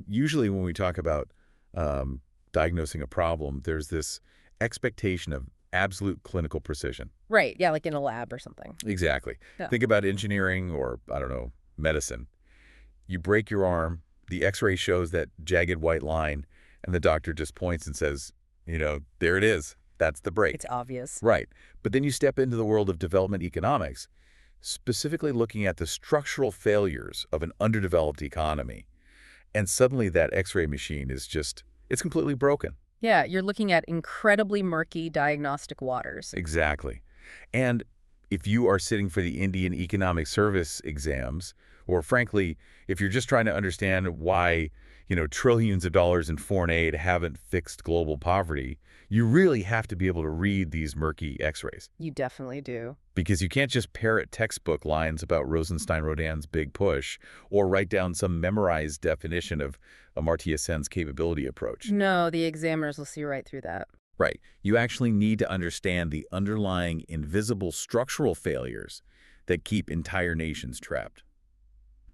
usually when we talk about diagnosing a problem, there's this expectation of absolute clinical precision. Right. Yeah, like in a lab or something. Exactly. Yeah. Think about engineering or, I don't know, medicine. You break your arm, the x-ray shows that jagged white line, and the doctor just points and says, there it is. That's the break. It's obvious. Right. But then you step into the world of development economics, specifically looking at the structural failures of an underdeveloped economy. And suddenly that x-ray machine is it's completely broken. Yeah, you're looking at incredibly murky diagnostic waters. Exactly. And if you are sitting for the Indian Economic Service exams, or frankly, if you're just trying to understand why, trillions of dollars in foreign aid haven't fixed global poverty, you really have to be able to read these murky x-rays. You definitely do. Because you can't just parrot textbook lines about Rosenstein-Rodan's big push or write down some memorized definition of Amartya Sen's capability approach. No, the examiners will see right through that. Right. You actually need to understand the underlying invisible structural failures that keep entire nations trapped.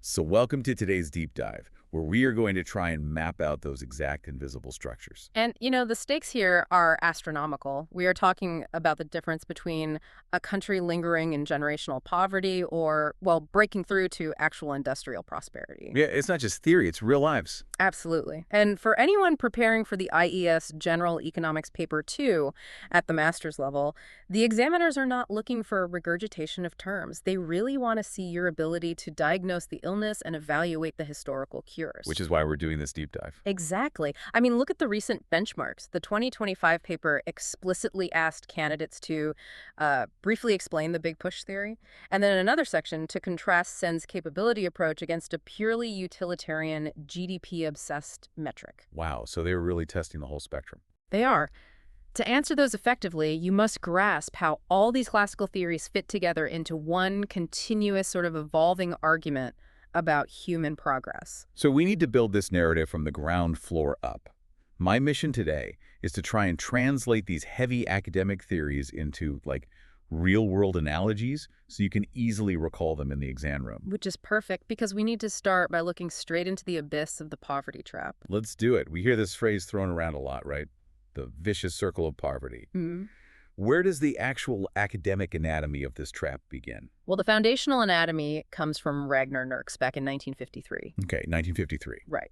So welcome to today's deep dive, where we are going to try and map out those exact invisible structures. And, the stakes here are astronomical. We are talking about the difference between a country lingering in generational poverty or, breaking through to actual industrial prosperity. Yeah, it's not just theory, it's real lives. Absolutely. And for anyone preparing for the IES General Economics Paper 2 at the master's level, the examiners are not looking for regurgitation of terms. They really want to see your ability to diagnose the illness and evaluate the historical cures. Which is why we're doing this deep dive. Exactly. I mean, look at the recent benchmarks. The 2025 paper explicitly asked candidates to briefly explain the big push theory, and then another section to contrast Sen's capability approach against a purely utilitarian GDP-obsessed metric. Wow, so they were really testing the whole spectrum. They are. To answer those effectively, you must grasp how all these classical theories fit together into one continuous sort of evolving argument about human progress. So we need to build this narrative from the ground floor up. My mission today is to try and translate these heavy academic theories into, real-world analogies so you can easily recall them in the exam room. Which is perfect because we need to start by looking straight into the abyss of the poverty trap. Let's do it. We hear this phrase thrown around a lot, right? The vicious circle of poverty. Mm-hmm. Where does the actual academic anatomy of this trap begin? Well, the foundational anatomy comes from Ragnar Nurks back in 1953. Okay, 1953. Right.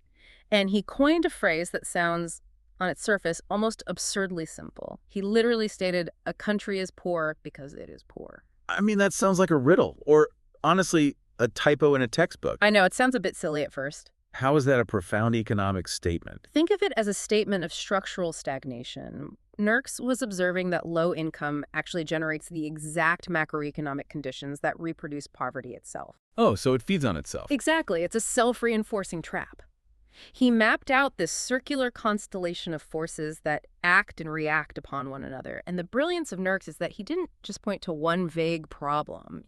And he coined a phrase that sounds, on its surface, almost absurdly simple. He literally stated, a country is poor because it is poor. I mean, that sounds like a riddle, or honestly, a typo in a textbook. I know, it sounds a bit silly at first. How is that a profound economic statement? Think of it as a statement of structural stagnation. Nurks was observing that low income actually generates the exact macroeconomic conditions that reproduce poverty itself. Oh, so it feeds on itself. Exactly. It's a self-reinforcing trap. He mapped out this circular constellation of forces that act and react upon one another. And the brilliance of Nurks is that he didn't just point to one vague problem,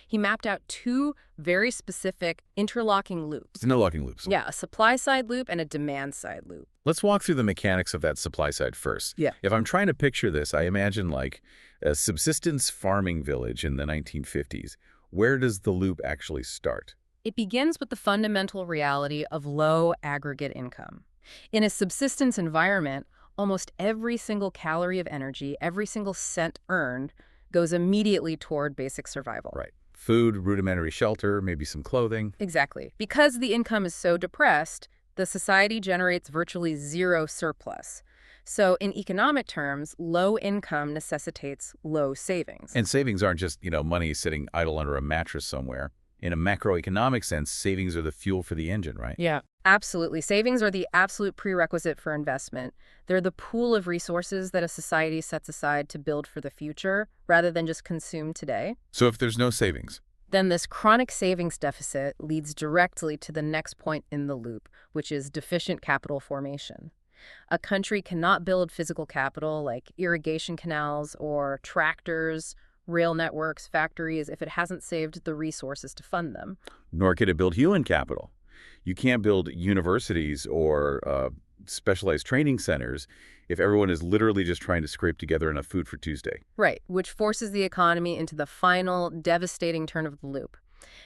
He mapped out two very specific interlocking loops. Interlocking loops. Yeah, a supply-side loop and a demand-side loop. Let's walk through the mechanics of that supply side first. Yeah. If I'm trying to picture this, I imagine a subsistence farming village in the 1950s. Where does the loop actually start? It begins with the fundamental reality of low aggregate income. In a subsistence environment, almost every single calorie of energy, every single cent earned, goes immediately toward basic survival. Right. Food, rudimentary shelter, maybe some clothing. Exactly. Because the income is so depressed, the society generates virtually zero surplus. So in economic terms, low income necessitates low savings. And savings aren't just, money sitting idle under a mattress somewhere. In a macroeconomic sense, savings are the fuel for the engine, right? Yeah, absolutely. Savings are the absolute prerequisite for investment. They're the pool of resources that a society sets aside to build for the future rather than just consume today. So if there's no savings, then this chronic savings deficit leads directly to the next point in the loop, which is deficient capital formation. A country cannot build physical capital like irrigation canals or tractors, rail networks, factories, if it hasn't saved the resources to fund them. Nor can it build human capital. You can't build universities or specialized training centers if everyone is literally just trying to scrape together enough food for Tuesday. Right, which forces the economy into the final devastating turn of the loop.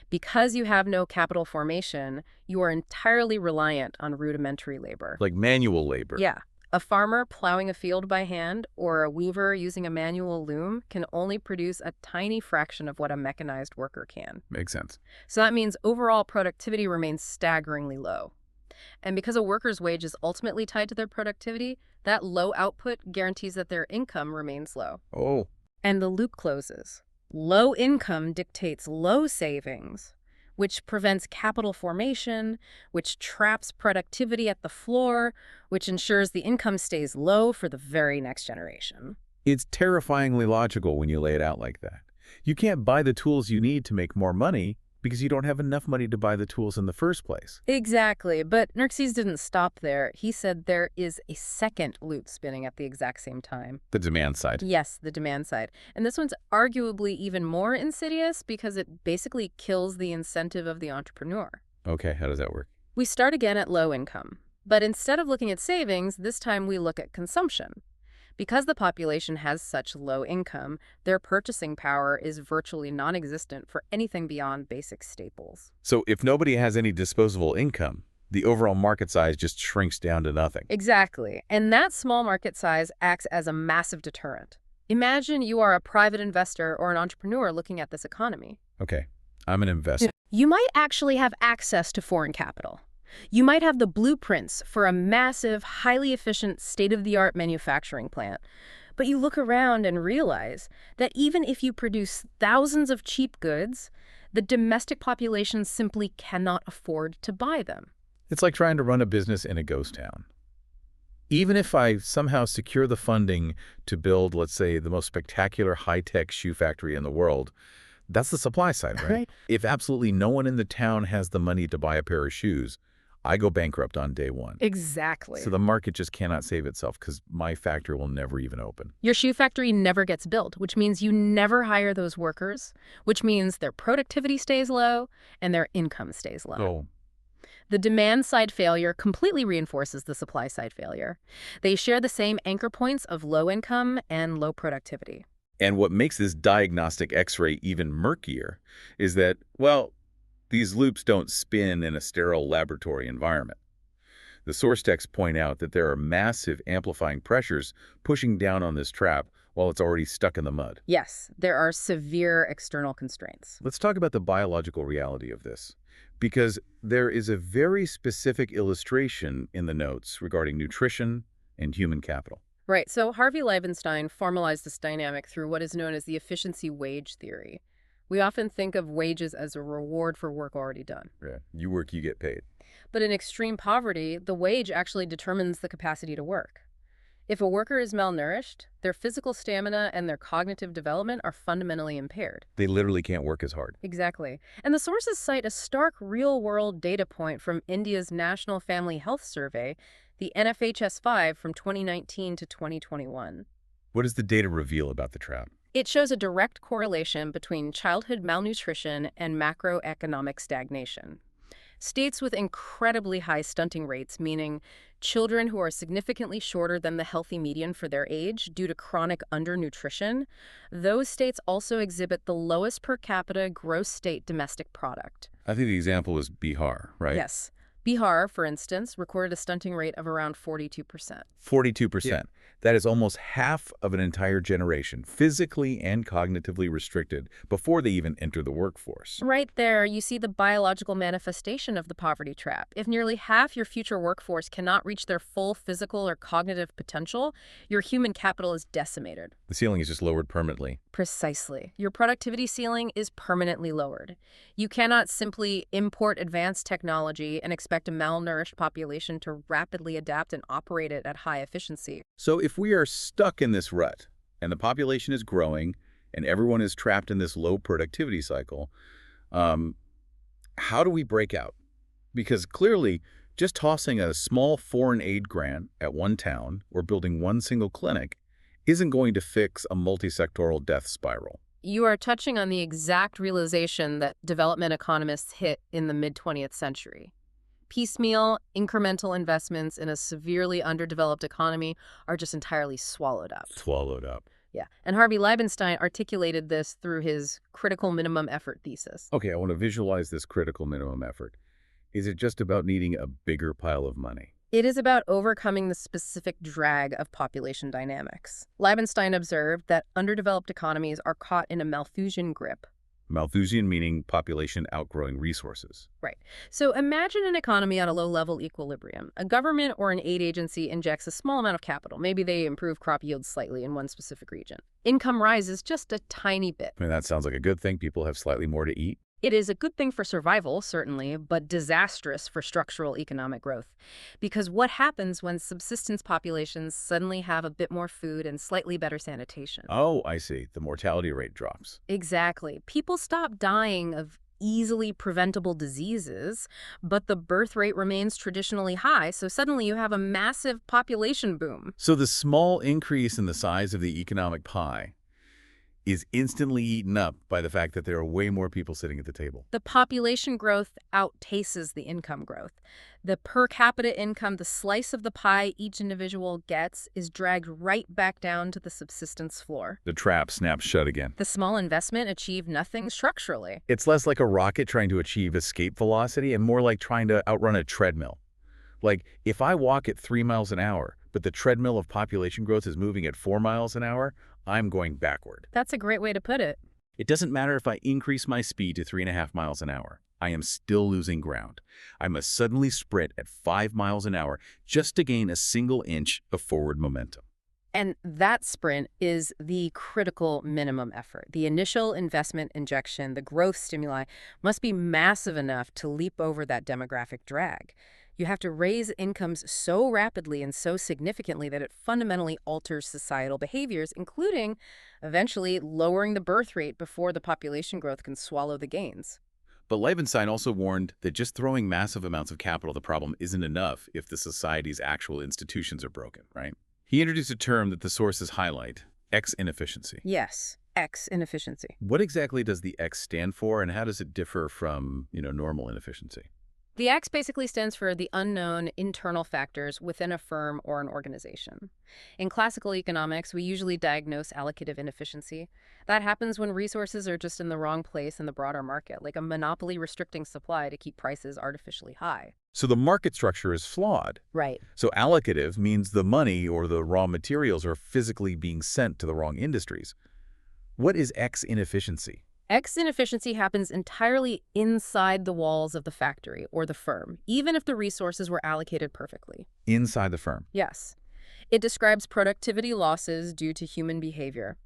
Because you have no capital formation, you are entirely reliant on rudimentary labor. Like manual labor. Yeah. A farmer plowing a field by hand or a weaver using a manual loom can only produce a tiny fraction of what a mechanized worker can. Makes sense. So that means overall productivity remains staggeringly low. And because a worker's wage is ultimately tied to their productivity, that low output guarantees that their income remains low. Oh. And the loop closes. Low income dictates low savings, which prevents capital formation, which traps productivity at the floor, which ensures the income stays low for the very next generation. It's terrifyingly logical when you lay it out like that. You can't buy the tools you need to make more money because you don't have enough money to buy the tools in the first place. Exactly, but Xerxes didn't stop there. He said there is a second loop spinning at the exact same time. The demand side. Yes, the demand side. And this one's arguably even more insidious because it basically kills the incentive of the entrepreneur. Okay, how does that work? We start again at low income, but instead of looking at savings, this time we look at consumption. Because the population has such low income, their purchasing power is virtually non-existent for anything beyond basic staples. So if nobody has any disposable income, the overall market size just shrinks down to nothing. Exactly. And that small market size acts as a massive deterrent. Imagine you are a private investor or an entrepreneur looking at this economy. Okay, I'm an investor. You might actually have access to foreign capital. You might have the blueprints for a massive, highly efficient, state-of-the-art manufacturing plant. But you look around and realize that even if you produce thousands of cheap goods, the domestic population simply cannot afford to buy them. It's like trying to run a business in a ghost town. Even if I somehow secure the funding to build, let's say, the most spectacular high-tech shoe factory in the world, that's the supply side, right? If absolutely no one in the town has the money to buy a pair of shoes, I go bankrupt on day one. Exactly. So the market just cannot save itself because my factory will never even open. Your shoe factory never gets built, which means you never hire those workers, which means their productivity stays low and their income stays low. Oh. The demand-side failure completely reinforces the supply-side failure. They share the same anchor points of low income and low productivity. And what makes this diagnostic X-ray even murkier is that, well, these loops don't spin in a sterile laboratory environment. The source texts point out that there are massive amplifying pressures pushing down on this trap while it's already stuck in the mud. Yes, there are severe external constraints. Let's talk about the biological reality of this, because there is a very specific illustration in the notes regarding nutrition and human capital. Right, so Harvey Leibenstein formalized this dynamic through what is known as the efficiency wage theory. We often think of wages as a reward for work already done. Yeah. You work, you get paid. But in extreme poverty, the wage actually determines the capacity to work. If a worker is malnourished, their physical stamina and their cognitive development are fundamentally impaired. They literally can't work as hard. Exactly. And the sources cite a stark real-world data point from India's National Family Health Survey, the NFHS-5 from 2019 to 2021. What does the data reveal about the trap? It shows a direct correlation between childhood malnutrition and macroeconomic stagnation. States with incredibly high stunting rates, meaning children who are significantly shorter than the healthy median for their age due to chronic undernutrition, those states also exhibit the lowest per capita gross state domestic product. I think the example is Bihar, right? Yes. Bihar, for instance, recorded a stunting rate of around 42%. 42%. Yeah. That is almost half of an entire generation, physically and cognitively restricted, before they even enter the workforce. Right there, you see the biological manifestation of the poverty trap. If nearly half your future workforce cannot reach their full physical or cognitive potential, your human capital is decimated. The ceiling is just lowered permanently. Precisely. Your productivity ceiling is permanently lowered. You cannot simply import advanced technology and expect a malnourished population to rapidly adapt and operate it at high efficiency. So if we are stuck in this rut, and the population is growing, and everyone is trapped in this low productivity cycle, how do we break out? Because clearly, just tossing a small foreign aid grant at one town or building one single clinic isn't going to fix a multi-sectoral death spiral. You are touching on the exact realization that development economists hit in the mid-20th century. Piecemeal, incremental investments in a severely underdeveloped economy are just entirely swallowed up. Swallowed up. Yeah. And Harvey Leibenstein articulated this through his critical minimum effort thesis. Okay, I want to visualize this critical minimum effort. Is it just about needing a bigger pile of money? It is about overcoming the specific drag of population dynamics. Leibenstein observed that underdeveloped economies are caught in a Malthusian grip. Malthusian meaning population outgrowing resources. Right. So imagine an economy at a low-level equilibrium. A government or an aid agency injects a small amount of capital. Maybe they improve crop yields slightly in one specific region. Income rises just a tiny bit. I mean, that sounds like a good thing. People have slightly more to eat. It is a good thing for survival, certainly, but disastrous for structural economic growth. Because what happens when subsistence populations suddenly have a bit more food and slightly better sanitation? Oh, I see. The mortality rate drops. Exactly. People stop dying of easily preventable diseases, but the birth rate remains traditionally high, so suddenly you have a massive population boom. So the small increase in the size of the economic pie is instantly eaten up by the fact that there are way more people sitting at the table. The population growth outpaces the income growth. The per capita income, the slice of the pie each individual gets, is dragged right back down to the subsistence floor. The trap snaps shut again. The small investment achieved nothing structurally. It's less like a rocket trying to achieve escape velocity and more like trying to outrun a treadmill. Like, if I walk at 3 miles an hour, but the treadmill of population growth is moving at 4 miles an hour, I'm going backward. That's a great way to put it. It doesn't matter if I increase my speed to 3.5 miles an hour. I am still losing ground. I must suddenly sprint at 5 miles an hour just to gain a single inch of forward momentum. And that sprint is the critical minimum effort. The initial investment injection, the growth stimuli, must be massive enough to leap over that demographic drag. You have to raise incomes so rapidly and so significantly that it fundamentally alters societal behaviors, including eventually lowering the birth rate before the population growth can swallow the gains. But Leibenstein also warned that just throwing massive amounts of capital at the problem isn't enough if the society's actual institutions are broken, right? He introduced a term that the sources highlight, X inefficiency. Yes, X inefficiency. What exactly does the X stand for, and how does it differ from, normal inefficiency? The X basically stands for the unknown internal factors within a firm or an organization. In classical economics, we usually diagnose allocative inefficiency. That happens when resources are just in the wrong place in the broader market, like a monopoly restricting supply to keep prices artificially high. So the market structure is flawed. Right. So allocative means the money or the raw materials are physically being sent to the wrong industries. What is X inefficiency? X inefficiency happens entirely inside the walls of the factory or the firm, even if the resources were allocated perfectly. Inside the firm. Yes. It describes productivity losses due to human behavior.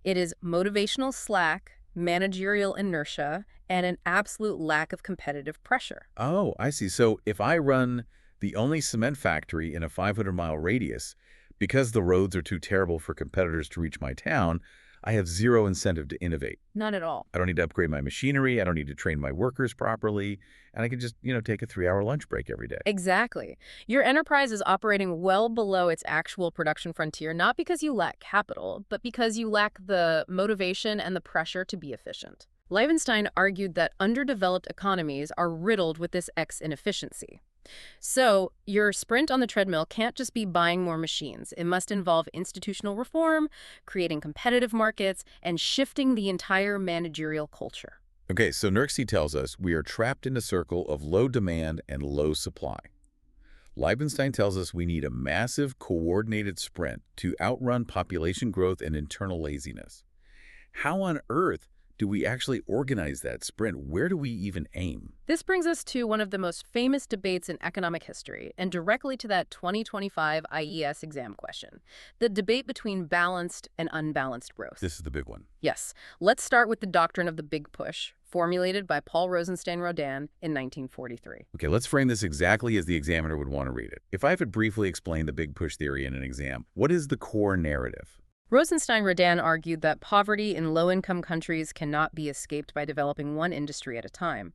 It is motivational slack, managerial inertia, and an absolute lack of competitive pressure. Oh, I see. So if I run the only cement factory in a 500-mile radius, because the roads are too terrible for competitors to reach my town, I have zero incentive to innovate. None at all. I don't need to upgrade my machinery. I don't need to train my workers properly. And I can just, take a 3-hour lunch break every day. Exactly. Your enterprise is operating well below its actual production frontier, not because you lack capital, but because you lack the motivation and the pressure to be efficient. Leibenstein argued that underdeveloped economies are riddled with this X inefficiency. So your sprint on the treadmill can't just be buying more machines. It must involve institutional reform, creating competitive markets, and shifting the entire managerial culture. Okay, so Nurksey tells us we are trapped in a circle of low demand and low supply. Leibenstein tells us we need a massive, coordinated sprint to outrun population growth and internal laziness. How on earth do we actually organize that sprint? Where do we even aim? This brings us to one of the most famous debates in economic history, and directly to that 2025 IES exam question, the debate between balanced and unbalanced growth. This is the big one. Yes. Let's start with the doctrine of the big push, formulated by Paul Rosenstein-Rodan in 1943. Okay, let's frame this exactly as the examiner would want to read it. If I could briefly explain the big push theory in an exam, what is the core narrative? Rosenstein-Rodan argued that poverty in low-income countries cannot be escaped by developing one industry at a time.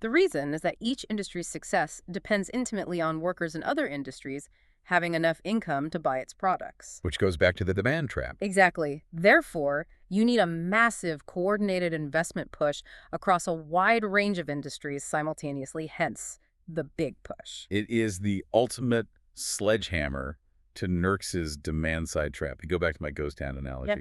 The reason is that each industry's success depends intimately on workers in other industries having enough income to buy its products. Which goes back to the demand trap. Exactly. Therefore, you need a massive coordinated investment push across a wide range of industries simultaneously, hence the big push. It is the ultimate sledgehammer to Nurx's demand-side trap. You go back to my ghost town analogy. Yep.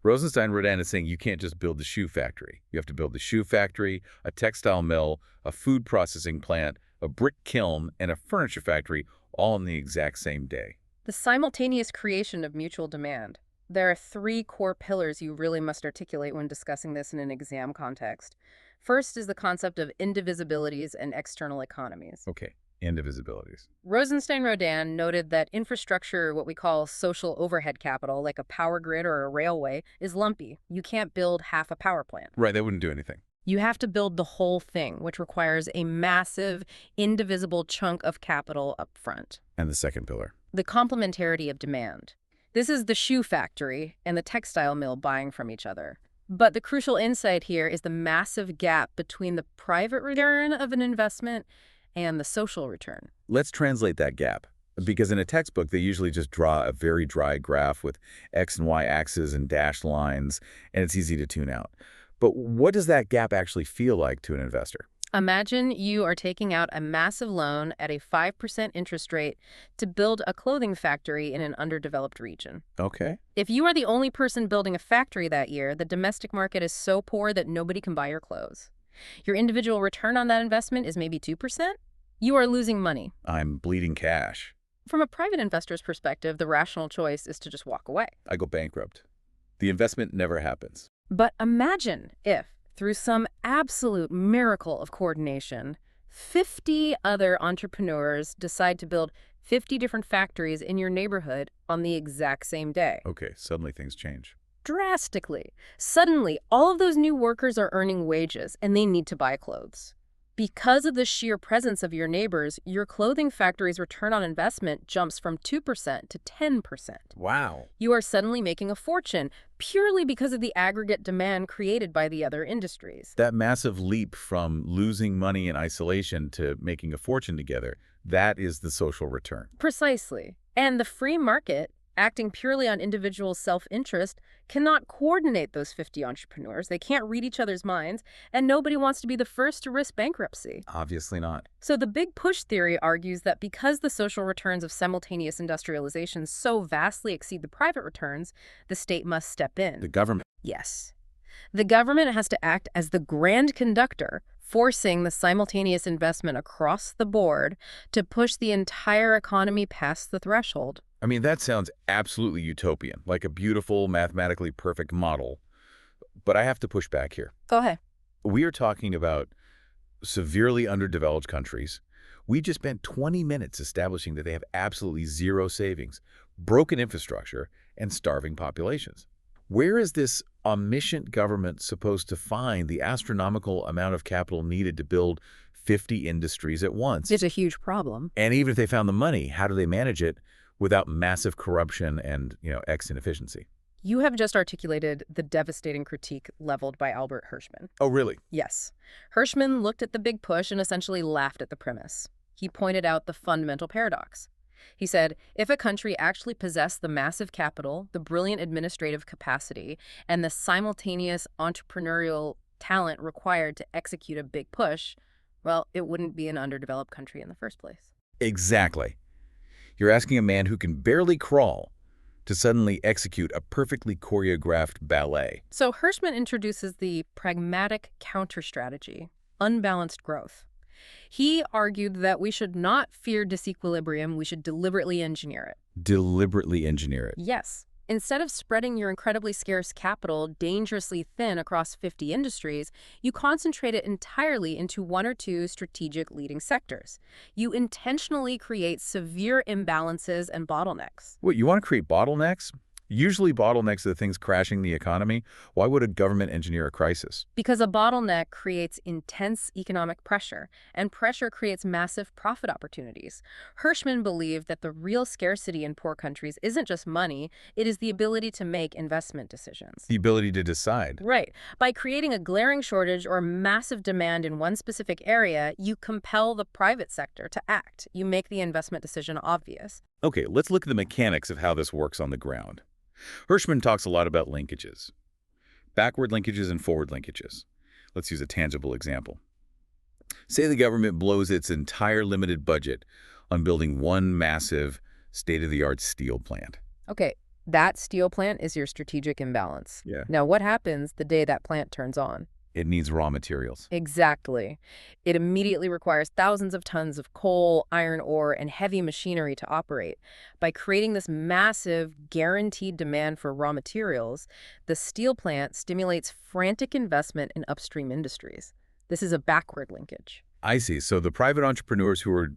Rosenstein-Rodan is saying you can't just build the shoe factory. You have to build the shoe factory, a textile mill, a food processing plant, a brick kiln, and a furniture factory all in the exact same day. The simultaneous creation of mutual demand. There are 3 core pillars you really must articulate when discussing this in an exam context. First is the concept of indivisibilities and external economies. Okay, indivisibilities. Rosenstein-Rodan noted that infrastructure, what we call social overhead capital, like a power grid or a railway, is lumpy. You can't build half a power plant. Right, that wouldn't do anything. You have to build the whole thing, which requires a massive, indivisible chunk of capital up front. And the second pillar? The complementarity of demand. This is the shoe factory and the textile mill buying from each other. But the crucial insight here is the massive gap between the private return of an investment and the social return. Let's translate that gap. Because in a textbook, they usually just draw a very dry graph with X and Y axes and dashed lines, and it's easy to tune out. But what does that gap actually feel like to an investor? Imagine you are taking out a massive loan at a 5% interest rate to build a clothing factory in an underdeveloped region. Okay. If you are the only person building a factory that year, the domestic market is so poor that nobody can buy your clothes. Your individual return on that investment is maybe 2%. You are losing money. I'm bleeding cash. From a private investor's perspective, the rational choice is to just walk away. I go bankrupt. The investment never happens. But imagine if, through some absolute miracle of coordination, 50 other entrepreneurs decide to build 50 different factories in your neighborhood on the exact same day. Okay, suddenly things change. Drastically. Suddenly, all of those new workers are earning wages, and they need to buy clothes. Because of the sheer presence of your neighbors, your clothing factory's return on investment jumps from 2% to 10%. Wow. You are suddenly making a fortune purely because of the aggregate demand created by the other industries. That massive leap from losing money in isolation to making a fortune together, that is the social return. Precisely. And the free market, acting purely on individual self-interest, cannot coordinate those 50 entrepreneurs. They can't read each other's minds, and nobody wants to be the first to risk bankruptcy. Obviously not. So the big push theory argues that because the social returns of simultaneous industrialization so vastly exceed the private returns, the state must step in. The government. Yes. The government has to act as the grand conductor, forcing the simultaneous investment across the board to push the entire economy past the threshold. I mean, that sounds absolutely utopian, like a beautiful, mathematically perfect model. But I have to push back here. Go ahead. We are talking about severely underdeveloped countries. We just spent 20 minutes establishing that they have absolutely zero savings, broken infrastructure, and starving populations. Where is this omniscient government supposed to find the astronomical amount of capital needed to build 50 industries at once? It's a huge problem. And even if they found the money, how do they manage it without massive corruption and, X inefficiency? You have just articulated the devastating critique leveled by Albert Hirschman. Oh, really? Yes. Hirschman looked at the big push and essentially laughed at the premise. He pointed out the fundamental paradox. He said, if a country actually possessed the massive capital, the brilliant administrative capacity, and the simultaneous entrepreneurial talent required to execute a big push, well, it wouldn't be an underdeveloped country in the first place. Exactly. You're asking a man who can barely crawl to suddenly execute a perfectly choreographed ballet. So Hirschman introduces the pragmatic counter-strategy, unbalanced growth. He argued that we should not fear disequilibrium, we should deliberately engineer it. Deliberately engineer it. Yes. Instead of spreading your incredibly scarce capital dangerously thin across 50 industries, you concentrate it entirely into 1 or 2 strategic leading sectors. You intentionally create severe imbalances and bottlenecks. What, you want to create bottlenecks? Usually bottlenecks are the things crashing the economy. Why would a government engineer a crisis? Because a bottleneck creates intense economic pressure, and pressure creates massive profit opportunities. Hirschman believed that the real scarcity in poor countries isn't just money, it is the ability to make investment decisions. The ability to decide. Right. By creating a glaring shortage or massive demand in one specific area, you compel the private sector to act. You make the investment decision obvious. Okay, let's look at the mechanics of how this works on the ground. Hirschman talks a lot about linkages. Backward linkages and forward linkages. Let's use a tangible example. Say the government blows its entire limited budget on building one massive state-of-the-art steel plant. Okay, that steel plant is your strategic imbalance. Yeah. Now, what happens the day that plant turns on? It needs raw materials. Exactly. It immediately requires thousands of tons of coal, iron ore, and heavy machinery to operate. By creating this massive, guaranteed demand for raw materials, the steel plant stimulates frantic investment in upstream industries. This is a backward linkage. I see. So the private entrepreneurs who are,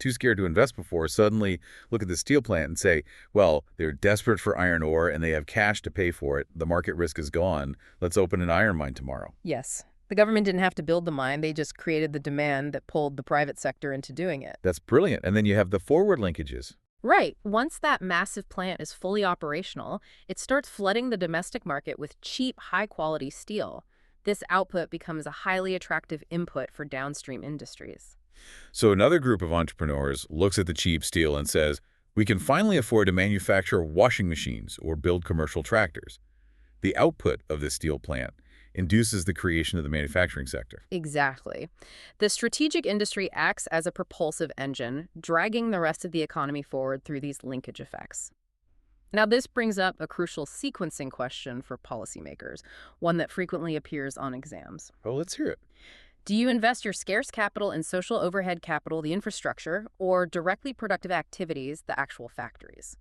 too scared to invest before suddenly look at the steel plant and say, well, they're desperate for iron ore and they have cash to pay for it. The market risk is gone. Let's open an iron mine tomorrow. Yes. The government didn't have to build the mine. They just created the demand that pulled the private sector into doing it. That's brilliant. And then you have the forward linkages. Right. Once that massive plant is fully operational, it starts flooding the domestic market with cheap, high-quality steel. This output becomes a highly attractive input for downstream industries. So another group of entrepreneurs looks at the cheap steel and says, we can finally afford to manufacture washing machines or build commercial tractors. The output of this steel plant induces the creation of the manufacturing sector. Exactly. The strategic industry acts as a propulsive engine, dragging the rest of the economy forward through these linkage effects. Now, this brings up a crucial sequencing question for policymakers, one that frequently appears on exams. Oh, let's hear it. Do you invest your scarce capital in social overhead capital, the infrastructure, or directly productive activities, the actual factories?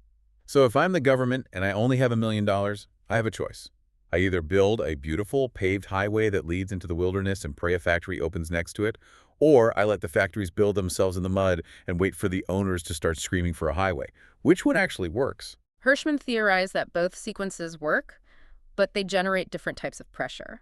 So if I'm the government and I only have $1 million, I have a choice. I either build a beautiful paved highway that leads into the wilderness and pray a factory opens next to it, or I let the factories build themselves in the mud and wait for the owners to start screaming for a highway. Which one actually works? Hirschman theorized that both sequences work, but they generate different types of pressure.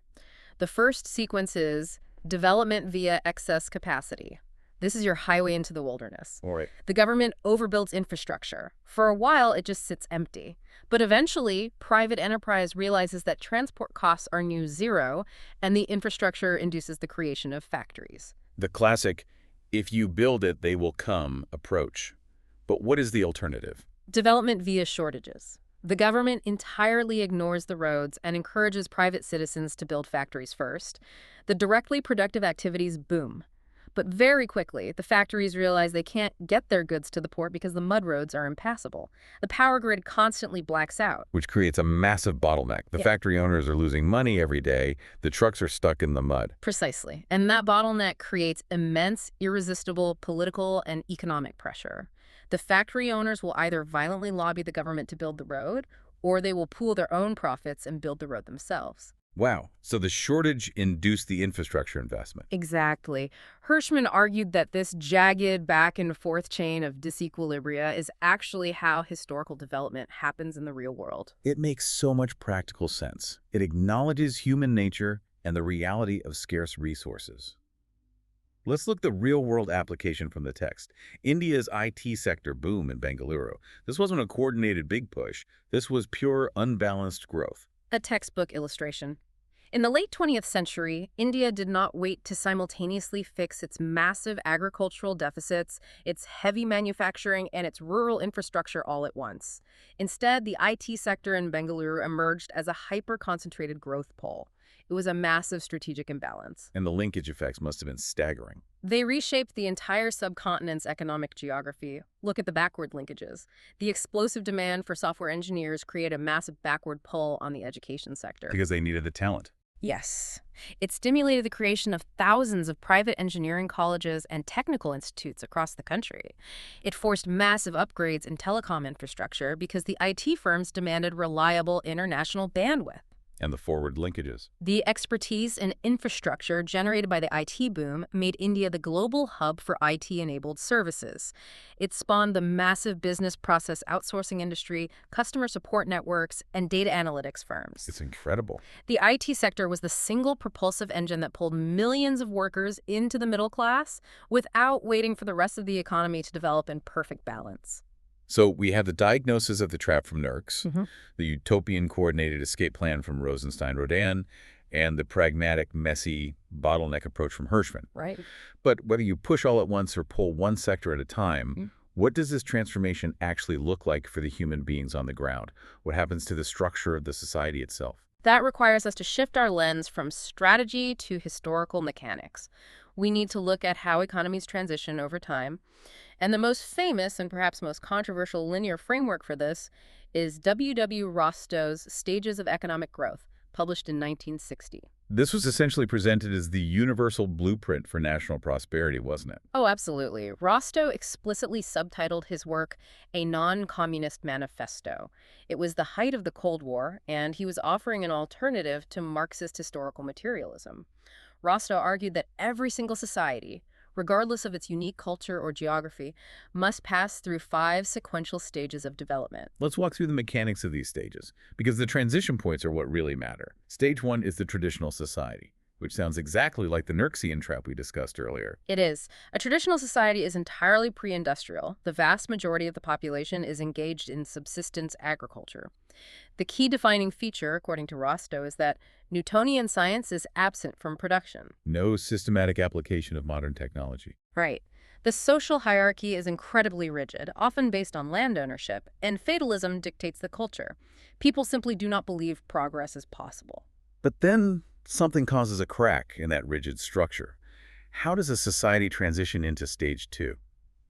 The first sequence is development via excess capacity. This is your highway into the wilderness. All right. The government overbuilds infrastructure. For a while, it just sits empty. But eventually, private enterprise realizes that transport costs are near zero, and the infrastructure induces the creation of factories. The classic, if you build it, they will come approach. But what is the alternative? Development via shortages. The government entirely ignores the roads and encourages private citizens to build factories first. The directly productive activities boom. But very quickly, the factories realize they can't get their goods to the port because the mud roads are impassable. The power grid constantly blacks out. Which creates a massive bottleneck. The factory owners are losing money every day. The trucks are stuck in the mud. Precisely. And that bottleneck creates immense, irresistible political and economic pressure. The factory owners will either violently lobby the government to build the road, or they will pool their own profits and build the road themselves. Wow. So the shortage induced the infrastructure investment. Exactly. Hirschman argued that this jagged back-and-forth chain of disequilibria is actually how historical development happens in the real world. It makes so much practical sense. It acknowledges human nature and the reality of scarce resources. Let's look at the real-world application from the text. India's IT sector boom in Bengaluru. This wasn't a coordinated big push. This was pure, unbalanced growth. A textbook illustration. In the late 20th century, India did not wait to simultaneously fix its massive agricultural deficits, its heavy manufacturing, and its rural infrastructure all at once. Instead, the IT sector in Bengaluru emerged as a hyper-concentrated growth pole. It was a massive strategic imbalance. And the linkage effects must have been staggering. They reshaped the entire subcontinent's economic geography. Look at the backward linkages. The explosive demand for software engineers created a massive backward pull on the education sector. Because they needed the talent. Yes. It stimulated the creation of thousands of private engineering colleges and technical institutes across the country. It forced massive upgrades in telecom infrastructure because the IT firms demanded reliable international bandwidth. And the forward linkages. The expertise and infrastructure generated by the IT boom made India the global hub for IT-enabled services. It spawned the massive business process outsourcing industry, customer support networks, and data analytics firms. It's incredible. The IT sector was the single propulsive engine that pulled millions of workers into the middle class without waiting for the rest of the economy to develop in perfect balance. So we have the diagnosis of the trap from Nurks, the utopian coordinated escape plan from Rosenstein-Rodan, and the pragmatic, messy, bottleneck approach from Hirschman. Right. But whether you push all at once or pull one sector at a time, what does this transformation actually look like for the human beings on the ground? What happens to the structure of the society itself? That requires us to shift our lens from strategy to historical mechanics. We need to look at how economies transition over time. And the most famous and perhaps most controversial linear framework for this is W. Rostow's Stages of Economic Growth, published in 1960. This was essentially presented as the universal blueprint for national prosperity, wasn't it? Oh, absolutely. Rostow explicitly subtitled his work A Non-Communist Manifesto. It was the height of the Cold War, and he was offering an alternative to Marxist historical materialism. Rostow argued that every single society, regardless of its unique culture or geography, must pass through 5 sequential stages of development. Let's walk through the mechanics of these stages, because the transition points are what really matter. Stage 1 is the traditional society, which sounds exactly like the Nerxian trap we discussed earlier. It is. A traditional society is entirely pre-industrial. The vast majority of the population is engaged in subsistence agriculture. The key defining feature, according to Rostow, is that Newtonian science is absent from production. No systematic application of modern technology. Right. The social hierarchy is incredibly rigid, often based on land ownership, and fatalism dictates the culture. People simply do not believe progress is possible. But then something causes a crack in that rigid structure. How does a society transition into stage 2?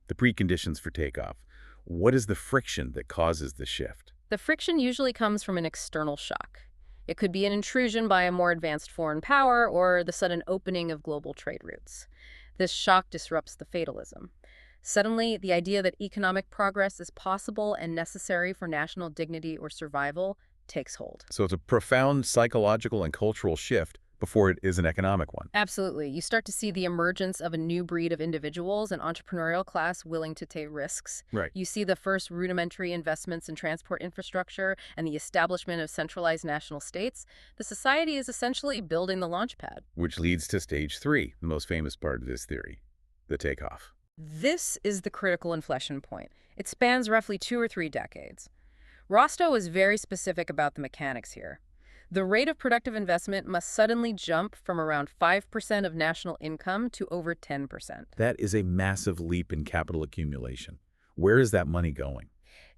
The preconditions for takeoff. What is the friction that causes the shift? The friction usually comes from an external shock. It could be an intrusion by a more advanced foreign power or the sudden opening of global trade routes. This shock disrupts the fatalism. Suddenly, the idea that economic progress is possible and necessary for national dignity or survival takes hold. So it's a profound psychological and cultural shift before it is an economic one. Absolutely. You start to see the emergence of a new breed of individuals, an entrepreneurial class willing to take risks. Right. You see the first rudimentary investments in transport infrastructure and the establishment of centralized national states. The society is essentially building the launch pad. Which leads to stage 3, the most famous part of this theory, the takeoff. This is the critical inflection point. It spans roughly 2 or 3 decades. Rostow is very specific about the mechanics here. The rate of productive investment must suddenly jump from around 5% of national income to over 10%. That is a massive leap in capital accumulation. Where is that money going?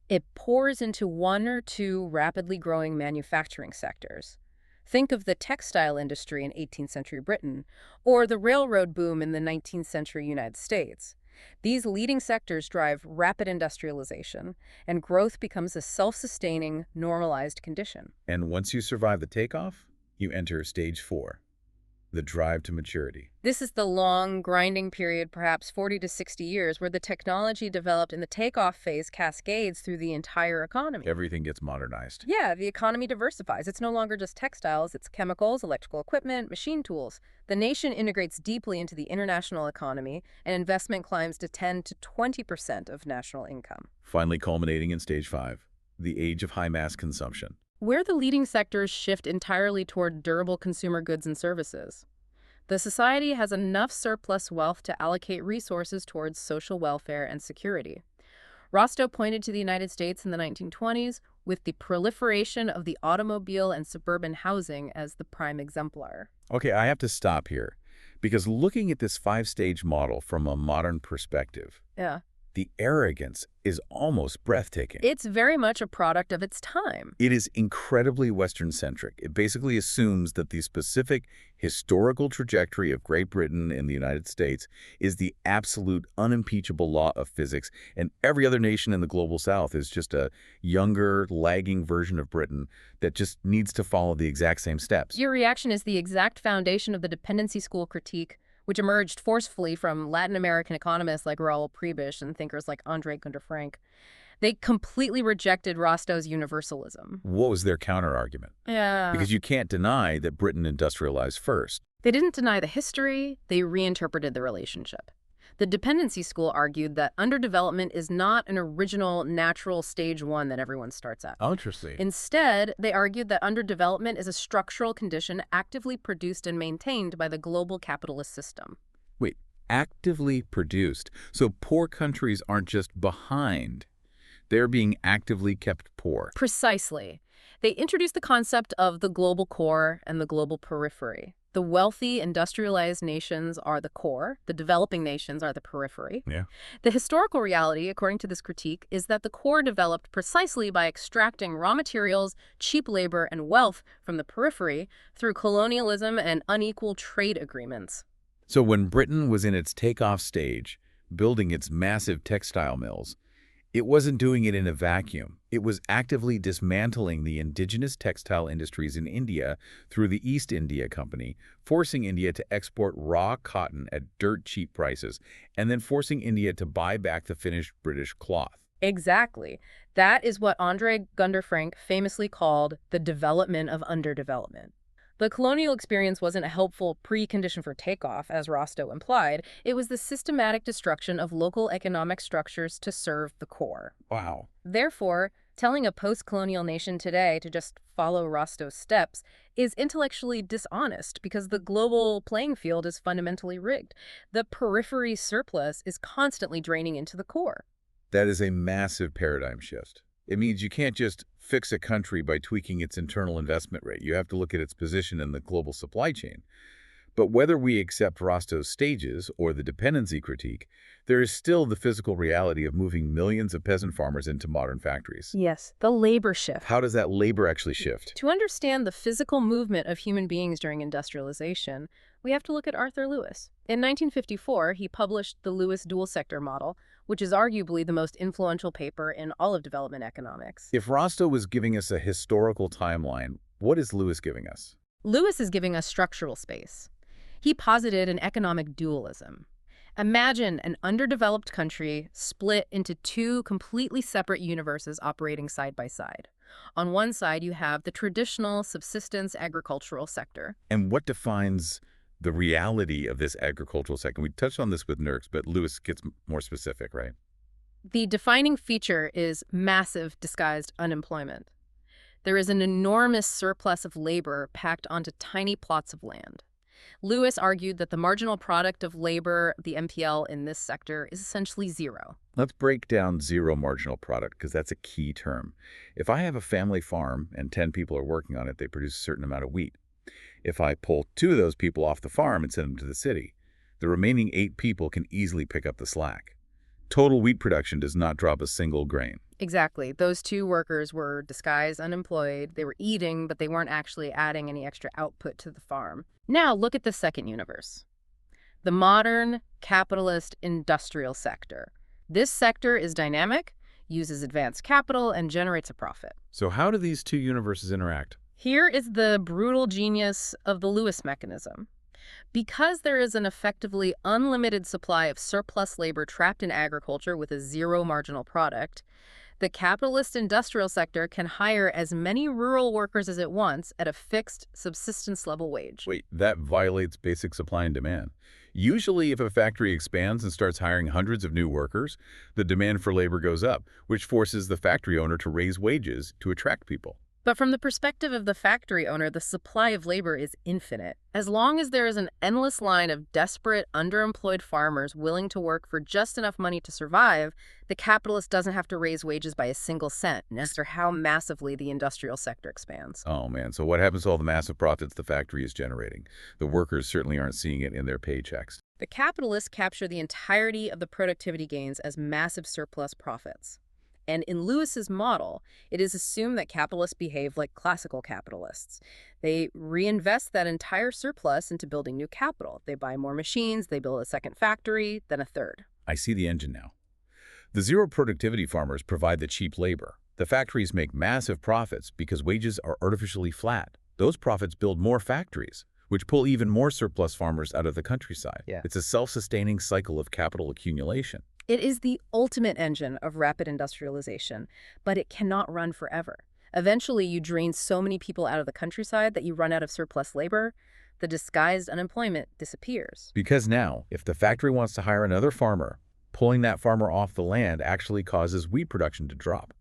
It pours into 1 or 2 rapidly growing manufacturing sectors. Think of the textile industry in 18th century Britain, or the railroad boom in the 19th century United States. These leading sectors drive rapid industrialization, and growth becomes a self-sustaining, normalized condition. And once you survive the takeoff, you enter stage 4, the drive to maturity. This is the long, grinding period, perhaps 40 to 60 years, where the technology developed in the takeoff phase cascades through the entire economy. Everything gets modernized. Yeah, the economy diversifies. It's no longer just textiles, it's chemicals, electrical equipment, machine tools. The nation integrates deeply into the international economy, and investment climbs to 10 to 20% of national income. Finally culminating in stage 5, the age of high mass consumption. Where the leading sectors shift entirely toward durable consumer goods and services. The society has enough surplus wealth to allocate resources towards social welfare and security. Rostow pointed to the United States in the 1920s with the proliferation of the automobile and suburban housing as the prime exemplar. Okay, I have to stop here, because looking at this 5-stage model from a modern perspective, Yeah. the arrogance is almost breathtaking. It's very much a product of its time. It is incredibly Western-centric. It basically assumes that the specific historical trajectory of Great Britain and the United States is the absolute unimpeachable law of physics, and every other nation in the global South is just a younger, lagging version of Britain that just needs to follow the exact same steps. Your reaction is the exact foundation of the dependency school critique, which emerged forcefully from Latin American economists like Raoul Prebisch and thinkers like Andre Gunder Frank. They completely rejected Rostow's universalism. What was their counter-argument? Yeah. Because you can't deny that Britain industrialized first. They didn't deny the history, they reinterpreted the relationship. The dependency school argued that underdevelopment is not an original, natural stage 1 that everyone starts at. Oh, interesting. Instead, they argued that underdevelopment is a structural condition actively produced and maintained by the global capitalist system. Wait, actively produced. So poor countries aren't just behind. They're being actively kept poor. Precisely. They introduced the concept of the global core and the global periphery. The wealthy, industrialized nations are the core. The developing nations are the periphery. Yeah. The historical reality, according to this critique, is that the core developed precisely by extracting raw materials, cheap labor, and wealth from the periphery through colonialism and unequal trade agreements. So when Britain was in its takeoff stage, building its massive textile mills, it wasn't doing it in a vacuum. It was actively dismantling the indigenous textile industries in India through the East India Company, forcing India to export raw cotton at dirt-cheap prices, and then forcing India to buy back the finished British cloth. Exactly. That is what Andre Gunder Frank famously called the development of underdevelopment. The colonial experience wasn't a helpful precondition for takeoff, as Rostow implied. It was the systematic destruction of local economic structures to serve the core. Wow. Therefore, telling a post-colonial nation today to just follow Rostow's steps is intellectually dishonest because the global playing field is fundamentally rigged. The periphery surplus is constantly draining into the core. That is a massive paradigm shift. It means you can't just fix a country by tweaking its internal investment rate. You have to look at its position in the global supply chain. But whether we accept Rostow's stages or the dependency critique, there is still the physical reality of moving millions of peasant farmers into modern factories. Yes, the labor shift. How does that labor actually shift? To understand the physical movement of human beings during industrialization, we have to look at Arthur Lewis. In 1954, he published the Lewis dual sector model, which is arguably the most influential paper in all of development economics. If Rostow was giving us a historical timeline, what is Lewis giving us? Lewis is giving us structural space. He posited an economic dualism. Imagine an underdeveloped country split into two completely separate universes operating side by side. On one side, you have the traditional subsistence agricultural sector. And what defines the reality of this agricultural sector? We touched on this with NERCs, but Lewis gets more specific, right? The defining feature is massive disguised unemployment. There is an enormous surplus of labor packed onto tiny plots of land. Lewis argued that the marginal product of labor, the MPL, in this sector is essentially zero. Let's break down zero marginal product, because that's a key term. If I have a family farm and 10 people are working on it, they produce a certain amount of wheat. If I pull 2 of those people off the farm and send them to the city, the remaining 8 people can easily pick up the slack. Total wheat production does not drop a single grain. Exactly. Those 2 workers were disguised unemployed. They were eating, but they weren't actually adding any extra output to the farm. Now look at the second universe. The modern, capitalist, industrial sector. This sector is dynamic, uses advanced capital, and generates a profit. So how do these 2 universes interact? Here is the brutal genius of the Lewis mechanism. Because there is an effectively unlimited supply of surplus labor trapped in agriculture with a zero marginal product, the capitalist industrial sector can hire as many rural workers as it wants at a fixed subsistence level wage. Wait, that violates basic supply and demand. Usually, if a factory expands and starts hiring hundreds of new workers, the demand for labor goes up, which forces the factory owner to raise wages to attract people. But from the perspective of the factory owner, the supply of labor is infinite. As long as there is an endless line of desperate, underemployed farmers willing to work for just enough money to survive, the capitalist doesn't have to raise wages by a single cent, no matter how massively the industrial sector expands. Oh man, so what happens to all the massive profits the factory is generating? The workers certainly aren't seeing it in their paychecks. The capitalists capture the entirety of the productivity gains as massive surplus profits. And in Lewis's model, it is assumed that capitalists behave like classical capitalists. They reinvest that entire surplus into building new capital. They buy more machines, they build a second factory, then a third. I see the engine now. The zero productivity farmers provide the cheap labor. The factories make massive profits because wages are artificially flat. Those profits build more factories, which pull even more surplus farmers out of the countryside. Yeah. It's a self-sustaining cycle of capital accumulation. It is the ultimate engine of rapid industrialization, but it cannot run forever. Eventually, you drain so many people out of the countryside that you run out of surplus labor. The disguised unemployment disappears. Because now, if the factory wants to hire another farmer, pulling that farmer off the land actually causes wheat production to drop.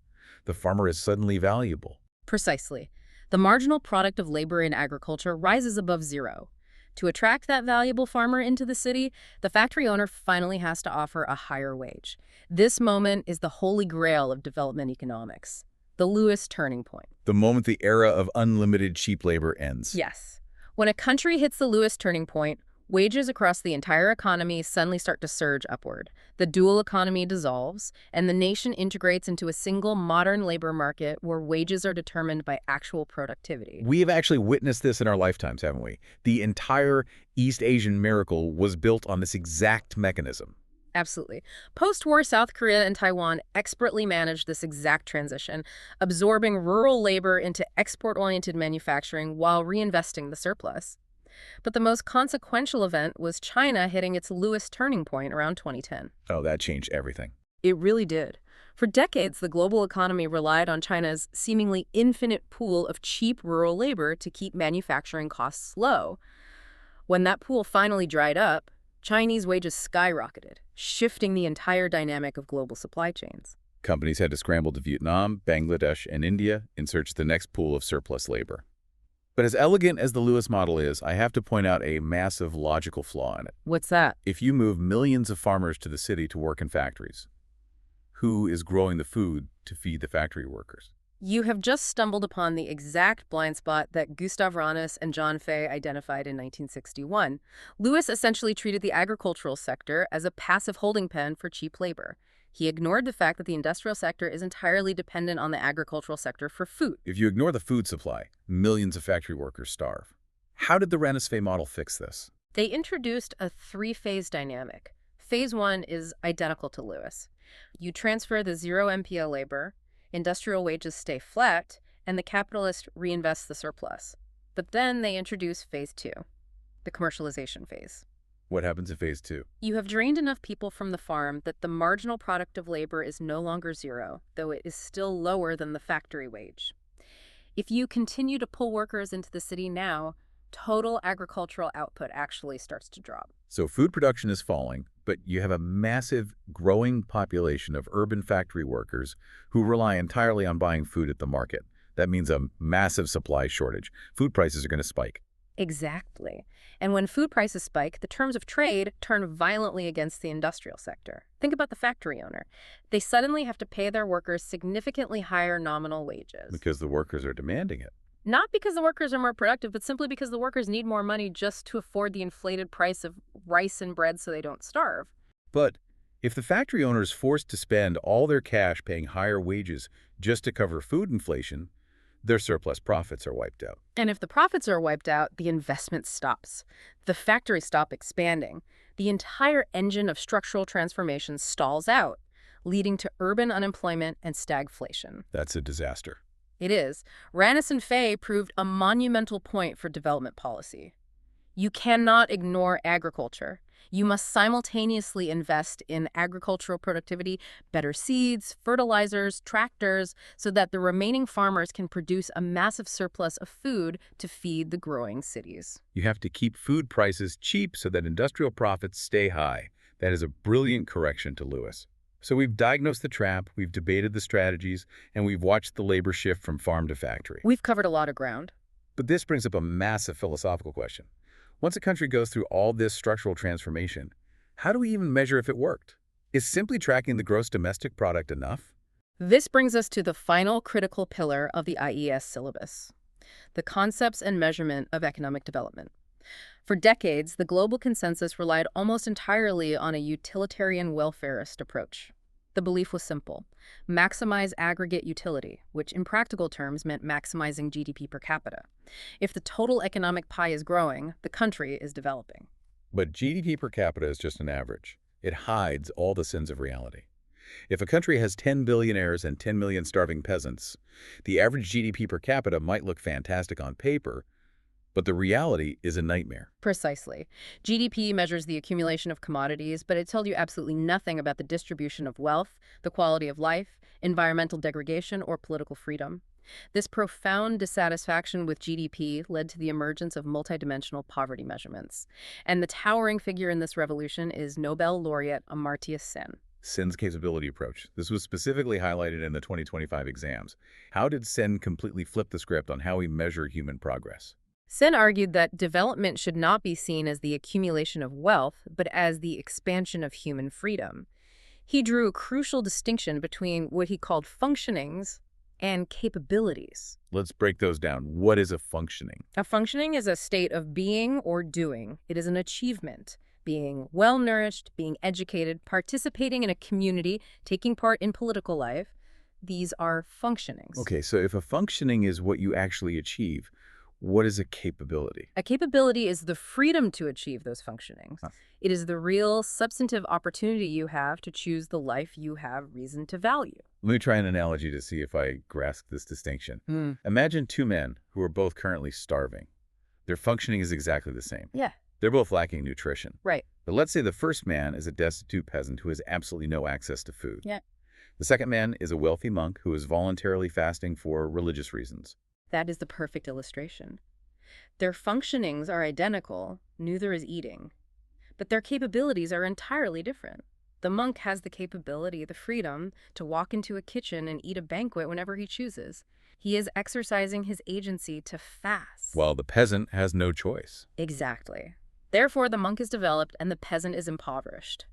The farmer is suddenly valuable. Precisely. The marginal product of labor in agriculture rises above zero. To attract that valuable farmer into the city, the factory owner finally has to offer a higher wage. This moment is the holy grail of development economics, the Lewis turning point. The moment the era of unlimited cheap labor ends. Yes. When a country hits the Lewis turning point, Wages across the entire economy suddenly start to surge upward. The dual economy dissolves, and the nation integrates into a single modern labor market where wages are determined by actual productivity. We have actually witnessed this in our lifetimes, haven't we? The entire East Asian miracle was built on this exact mechanism. Absolutely. Post-war, South Korea and Taiwan expertly managed this exact transition, absorbing rural labor into export-oriented manufacturing while reinvesting the surplus. But the most consequential event was China hitting its Lewis turning point around 2010. Oh, that changed everything. It really did. For decades, the global economy relied on China's seemingly infinite pool of cheap rural labor to keep manufacturing costs low. When that pool finally dried up, Chinese wages skyrocketed, shifting the entire dynamic of global supply chains. Companies had to scramble to Vietnam, Bangladesh, and India in search of the next pool of surplus labor. But as elegant as the Lewis model is, I have to point out a massive logical flaw in it. What's that? If you move millions of farmers to the city to work in factories, who is growing the food to feed the factory workers? You have just stumbled upon the exact blind spot that Gustav Ranis and John Fay identified in 1961. Lewis essentially treated the agricultural sector as a passive holding pen for cheap labor. He ignored the fact that the industrial sector is entirely dependent on the agricultural sector for food. If you ignore the food supply, millions of factory workers starve. How did the Ranis-Fay model fix this? They introduced a three-phase dynamic. Phase 1 is identical to Lewis. You transfer the zero MPL labor, industrial wages stay flat, and the capitalist reinvests the surplus. But then they introduce Phase 2, the commercialization phase. What happens in Phase 2? You have drained enough people from the farm that the marginal product of labor is no longer zero, though it is still lower than the factory wage. If you continue to pull workers into the city now, total agricultural output actually starts to drop. So food production is falling, but you have a massive growing population of urban factory workers who rely entirely on buying food at the market. That means a massive supply shortage. Food prices are going to spike. Exactly. And when food prices spike, the terms of trade turn violently against the industrial sector. Think about the factory owner. They suddenly have to pay their workers significantly higher nominal wages. Because the workers are demanding it. Not because the workers are more productive, but simply because the workers need more money just to afford the inflated price of rice and bread so they don't starve. But if the factory owner is forced to spend all their cash paying higher wages just to cover food inflation, their surplus profits are wiped out. And if the profits are wiped out, the investment stops. The factories stop expanding. The entire engine of structural transformation stalls out, leading to urban unemployment and stagflation. That's a disaster. It is. Ranis and Fay proved a monumental point for development policy. You cannot ignore agriculture. You must simultaneously invest in agricultural productivity, better seeds, fertilizers, tractors, so that the remaining farmers can produce a massive surplus of food to feed the growing cities. You have to keep food prices cheap so that industrial profits stay high. That is a brilliant correction to Lewis. So we've diagnosed the trap, we've debated the strategies, and we've watched the labor shift from farm to factory. We've covered a lot of ground. But this brings up a massive philosophical question. Once a country goes through all this structural transformation, how do we even measure if it worked? Is simply tracking the gross domestic product enough? This brings us to the final critical pillar of the IES syllabus, the concepts and measurement of economic development. For decades, the global consensus relied almost entirely on a utilitarian welfarist approach. The belief was simple: maximize aggregate utility, which in practical terms meant maximizing GDP per capita. If the total economic pie is growing, the country is developing. But GDP per capita is just an average. It hides all the sins of reality. If a country has 10 billionaires and 10 million starving peasants, the average GDP per capita might look fantastic on paper, but the reality is a nightmare. Precisely. GDP measures the accumulation of commodities, but it tells you absolutely nothing about the distribution of wealth, the quality of life, environmental degradation, or political freedom. This profound dissatisfaction with GDP led to the emergence of multidimensional poverty measurements. And the towering figure in this revolution is Nobel laureate Amartya Sen. Sen's capability approach. This was specifically highlighted in the 2025 exams. How did Sen completely flip the script on how we measure human progress? Sen argued that development should not be seen as the accumulation of wealth, but as the expansion of human freedom. He drew a crucial distinction between what he called functionings and capabilities. Let's break those down. What is a functioning? A functioning is a state of being or doing. It is an achievement. Being well-nourished, being educated, participating in a community, taking part in political life. These are functionings. Okay, so if a functioning is what you actually achieve, what is a capability? A capability is the freedom to achieve those functionings. Huh. It is the real substantive opportunity you have to choose the life you have reason to value. Let me try an analogy to see if I grasp this distinction. Imagine two men who are both currently starving. Their functioning is exactly the same. Yeah, They're both lacking nutrition. right. But let's say the first man is a destitute peasant who has absolutely no access to food. Yeah. The second man is a wealthy monk who is voluntarily fasting for religious reasons. That is the perfect illustration. Their functionings are identical, neither is eating. But their capabilities are entirely different. The monk has the capability, the freedom, to walk into a kitchen and eat a banquet whenever he chooses. He is exercising his agency to fast. While the peasant has no choice. Exactly. Therefore, the monk is developed and the peasant is impoverished.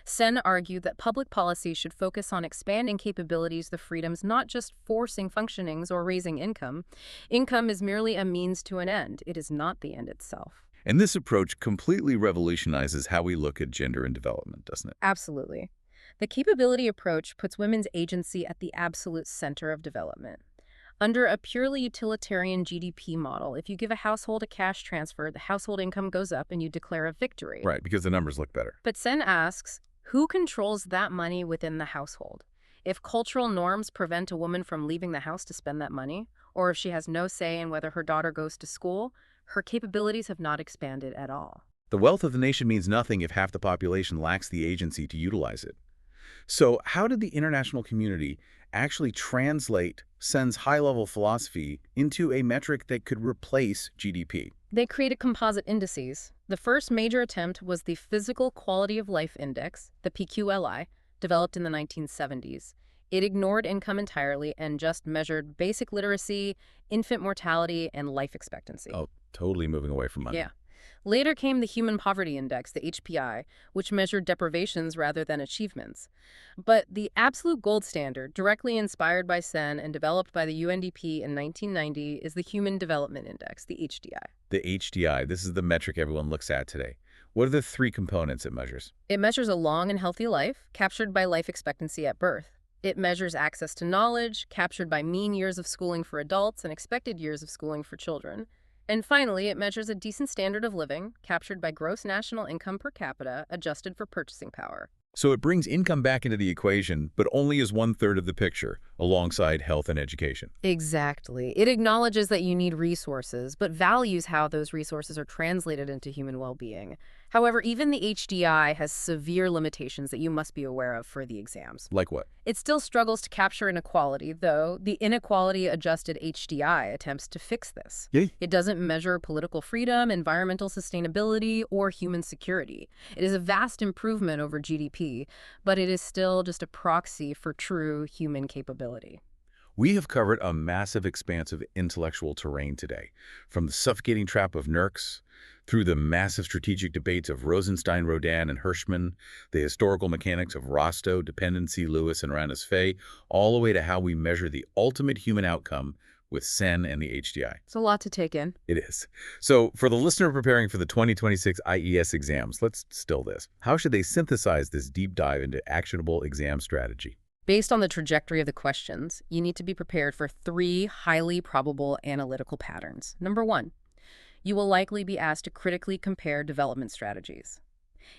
Sen argued that public policy should focus on expanding capabilities, the freedoms, not just forcing functionings or raising income. Income is merely a means to an end. It is not the end itself. And this approach completely revolutionizes how we look at gender and development, doesn't it? Absolutely. The capability approach puts women's agency at the absolute center of development. Under a purely utilitarian GDP model, if you give a household a cash transfer, the household income goes up and you declare a victory. Right, because the numbers look better. But Sen asks, who controls that money within the household? If cultural norms prevent a woman from leaving the house to spend that money, or if she has no say in whether her daughter goes to school, her capabilities have not expanded at all. The wealth of the nation means nothing if half the population lacks the agency to utilize it. So how did the international community actually translate Sen's high-level philosophy into a metric that could replace GDP? They created composite indices. The first major attempt was the Physical Quality of Life Index, the PQLI, developed in the 1970s. It ignored income entirely and just measured basic literacy, infant mortality, and life expectancy. Oh, totally moving away from money. Yeah. Later came the Human Poverty Index, the HPI, which measured deprivations rather than achievements. But the absolute gold standard, directly inspired by Sen and developed by the UNDP in 1990, is the Human Development Index, the HDI. The HDI, this is the metric everyone looks at today. What are the three components it measures? It measures a long and healthy life, captured by life expectancy at birth. It measures access to knowledge, captured by mean years of schooling for adults and expected years of schooling for children. And finally, it measures a decent standard of living, captured by gross national income per capita, adjusted for purchasing power. So it brings income back into the equation, but only as 1/3 of the picture, alongside health and education. Exactly. It acknowledges that you need resources, but values how those resources are translated into human well-being. However, even the HDI has severe limitations that you must be aware of for the exams. Like what? It still struggles to capture inequality, though the inequality-adjusted HDI attempts to fix this. Yeah. It doesn't measure political freedom, environmental sustainability, or human security. It is a vast improvement over GDP, but it is still just a proxy for true human capability. We have covered a massive expanse of intellectual terrain today, from the suffocating trap of NERCs, through the massive strategic debates of Rosenstein-Rodan and Hirschman, the historical mechanics of Rostow, Dependency, Lewis, and Ranus-Fay, all the way to how we measure the ultimate human outcome with Sen and the HDI. It's a lot to take in. It is. So for the listener preparing for the 2026 IES exams, let's distill this. How should they synthesize this deep dive into actionable exam strategy? Based on the trajectory of the questions, you need to be prepared for 3 highly probable analytical patterns. Number 1, you will likely be asked to critically compare development strategies.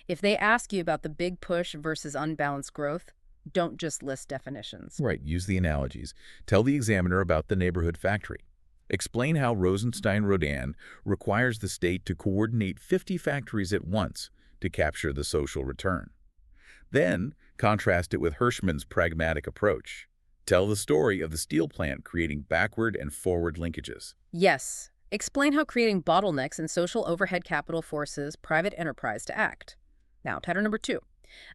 If they ask you about the big push versus unbalanced growth, don't just list definitions. Right, use the analogies. Tell the examiner about the neighborhood factory. Explain how Rosenstein-Rodan requires the state to coordinate 50 factories at once to capture the social return. Then, contrast it with Hirschman's pragmatic approach. Tell the story of the steel plant creating backward and forward linkages. Yes. Explain how creating bottlenecks and social overhead capital forces private enterprise to act. Now, pattern number 2.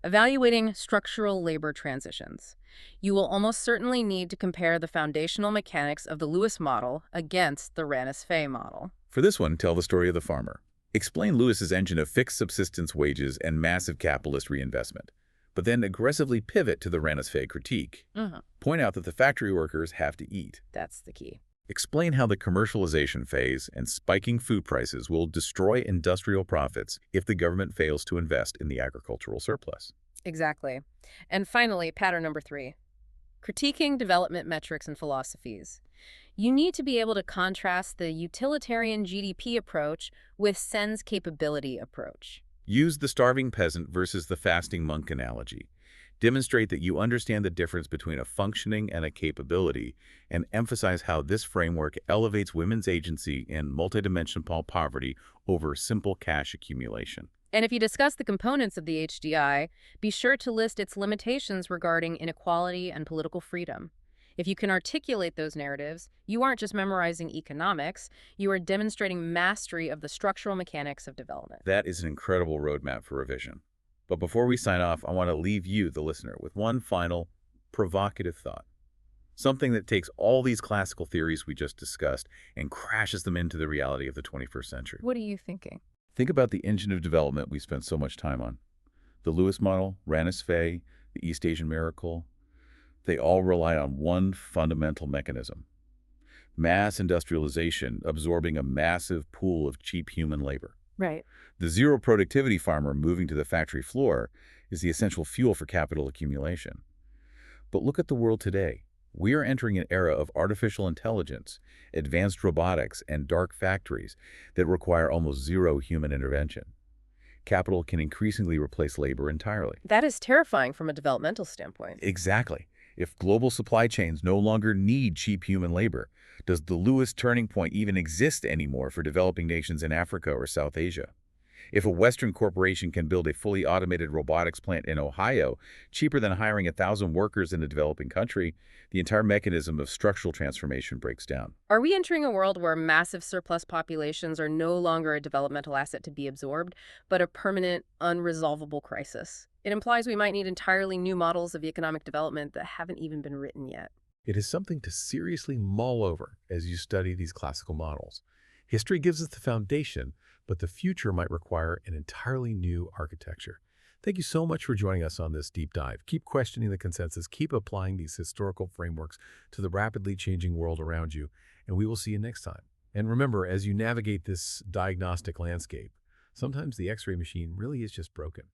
Evaluating structural labor transitions. You will almost certainly need to compare the foundational mechanics of the Lewis model against the Ranus-Fay model. For this one, tell the story of the farmer. Explain Lewis's engine of fixed subsistence wages and massive capitalist reinvestment. but then aggressively pivot to the Rosenstein-Rodan critique. Point out that the factory workers have to eat. That's the key. Explain how the commercialization phase and spiking food prices will destroy industrial profits if the government fails to invest in the agricultural surplus. Exactly. And finally, pattern number 3, critiquing development metrics and philosophies. You need to be able to contrast the utilitarian GDP approach with Sen's capability approach. Use the starving peasant versus the fasting monk analogy. Demonstrate that you understand the difference between a functioning and a capability, and emphasize how this framework elevates women's agency in multidimensional poverty over simple cash accumulation. And if you discuss the components of the HDI, be sure to list its limitations regarding inequality and political freedom. If you can articulate those narratives, you aren't just memorizing economics, you are demonstrating mastery of the structural mechanics of development. That is an incredible roadmap for revision. But before we sign off, I want to leave you, the listener, with one final provocative thought. Something that takes all these classical theories we just discussed and crashes them into the reality of the 21st century. What are you thinking? Think about the engine of development we spent so much time on. The Lewis model, Rosenstein-Rodan, the East Asian miracle, they all rely on one fundamental mechanism: mass industrialization absorbing a massive pool of cheap human labor. Right. The zero productivity farmer moving to the factory floor is the essential fuel for capital accumulation. But look at the world today. We are entering an era of artificial intelligence, advanced robotics, and dark factories that require almost zero human intervention. Capital can increasingly replace labor entirely. That is terrifying from a developmental standpoint. Exactly. If global supply chains no longer need cheap human labor, does the Lewis turning point even exist anymore for developing nations in Africa or South Asia? If a Western corporation can build a fully automated robotics plant in Ohio cheaper than hiring 1,000 workers in a developing country, the entire mechanism of structural transformation breaks down. Are we entering a world where massive surplus populations are no longer a developmental asset to be absorbed, but a permanent, unresolvable crisis? It implies we might need entirely new models of economic development that haven't even been written yet. It is something to seriously mull over as you study these classical models. History gives us the foundation, but the future might require an entirely new architecture. Thank you so much for joining us on this deep dive. Keep questioning the consensus, keep applying these historical frameworks to the rapidly changing world around you, and we will see you next time. And remember, as you navigate this diagnostic landscape, sometimes the X-ray machine really is just broken.